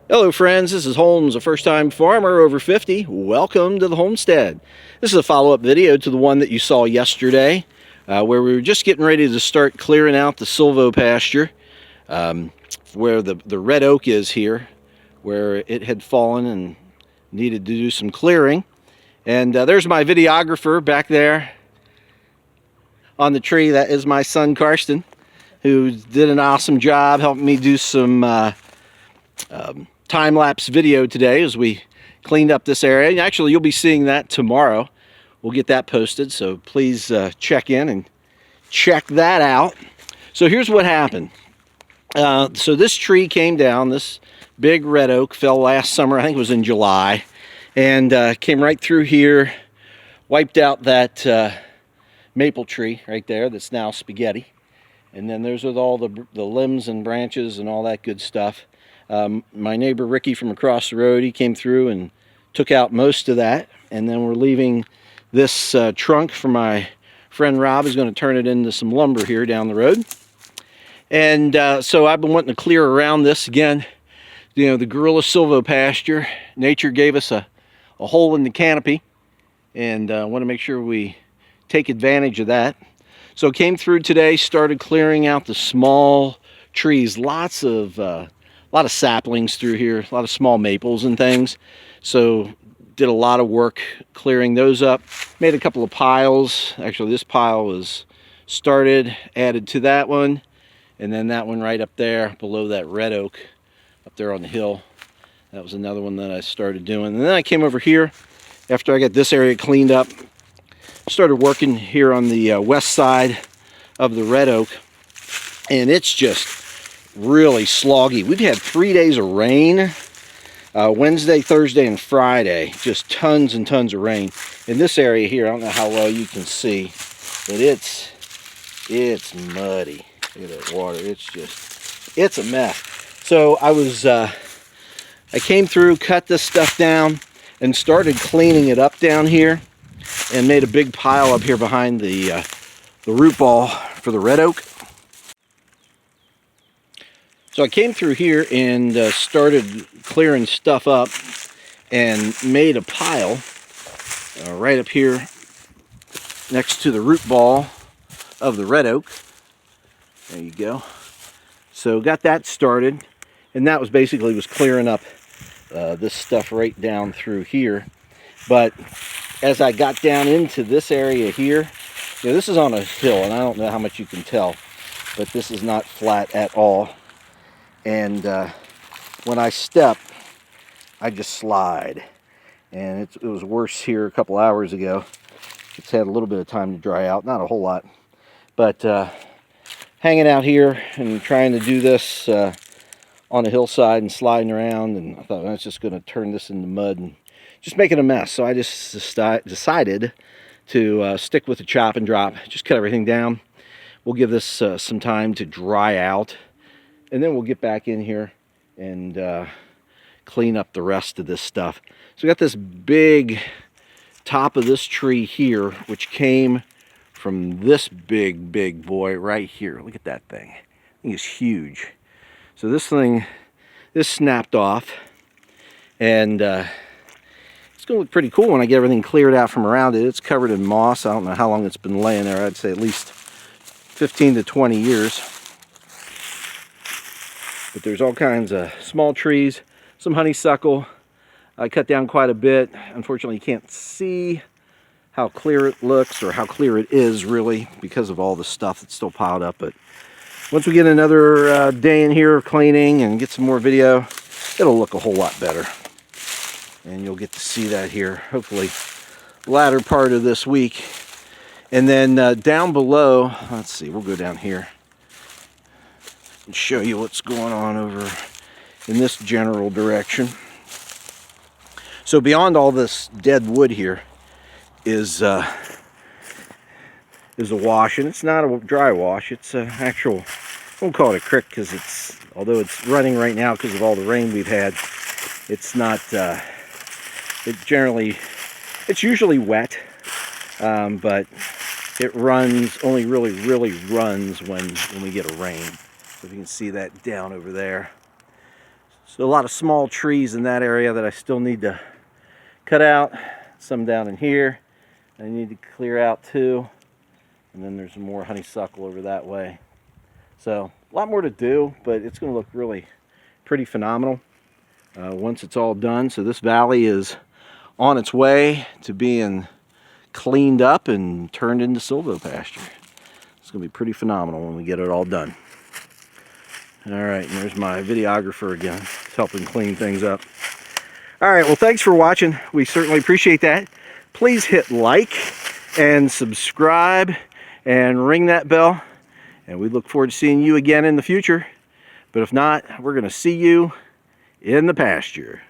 Hello friends, this is Holmes, a first-time farmer over 50. Welcome to the homestead. This is a follow-up video to the one that you saw yesterday where we were just getting ready to start clearing out the silvo pasture where the red oak is here, where it had fallen and needed to do some clearing. And there's my videographer back there on the tree. That is my son Karsten, who did an awesome job helping me do some time-lapse video today as we cleaned up this area. And actually, you'll be seeing that tomorrow. We'll get that posted, so please check in and check that out. So here's what happened. So this tree came down, this big red oak fell last summer, I think it was in July, and came right through here, wiped out that maple tree right there that's now spaghetti. And then there's with all the limbs and branches and all that good stuff. My neighbor Ricky from across the road, he came through and took out most of that, and then we're leaving this trunk for my friend Rob, who's going to turn it into some lumber here down the road. And so I've been wanting to clear around this again. You know, the gorilla silvo pasture, nature gave us a hole in the canopy, and I want to make sure we take advantage of that. So came through today, started clearing out the small trees, a lot of saplings through here, a lot of small maples and things. So did a lot of work clearing those up. Made a couple of piles. Actually, this pile was started, added to that one, and then that one right up there below that red oak up there on the hill. That was another one that I started doing. And then I came over here after I got this area cleaned up. Started working here on the west side of the red oak, and it's just really sloggy. We've had 3 days of rain, Wednesday, Thursday, and Friday. Just tons and tons of rain. In this area here, I don't know how well you can see, but it's muddy. Look at that water. It's a mess. So I came through, cut this stuff down, and started cleaning it up down here, and made a big pile up here behind the root ball for the red oak. So I came through here and started clearing stuff up and made a pile right up here next to the root ball of the red oak. There you go. So got that started, and that was basically clearing up this stuff right down through here. But as I got down into this area here, you know, this is on a hill, and I don't know how much you can tell, but this is not flat at all. And when I step, I just slide. And it was worse here a couple hours ago. It's had a little bit of time to dry out, not a whole lot. But hanging out here and trying to do this on the hillside and sliding around, and I thought, well, I was just going to turn this into mud and just make it a mess. So I just decided to stick with the chop and drop, just cut everything down. We'll give this some time to dry out, and then we'll get back in here and clean up the rest of this stuff. So we got this big top of this tree here, which came from this big boy right here. Look at that thing. I think it's huge. So this snapped off, and it's going to look pretty cool when I get everything cleared out from around it. It's covered in moss. I don't know how long it's been laying there. I'd say at least 15 to 20 years. But there's all kinds of small trees, some honeysuckle. I cut down quite a bit. Unfortunately, you can't see how clear it looks, or how clear it is really, because of all the stuff that's still piled up. But once we get another day in here of cleaning and get some more video, it'll look a whole lot better. And you'll get to see that here, hopefully, latter part of this week. And then down below, let's see, we'll go down here and show you what's going on over in this general direction. So beyond all this dead wood here is a wash, and it's not a dry wash. It's an actual, I won't call it a creek, because it's, although it's running right now because of all the rain we've had, it's not, it's usually wet, but it runs, only really runs when we get a rain. So if you can see that down over there. So a lot of small trees in that area that I still need to cut out. Some down in here I need to clear out too. And then there's more honeysuckle over that way. So a lot more to do, but it's going to look really pretty phenomenal once it's all done. So this valley is on its way to being cleaned up and turned into silvopasture. It's going to be pretty phenomenal when we get it all done. All right, and there's my videographer again. He's helping clean things up. All right, well, thanks for watching. We certainly appreciate that. Please hit like and subscribe and ring that bell. And we look forward to seeing you again in the future. But if not, we're going to see you in the pasture.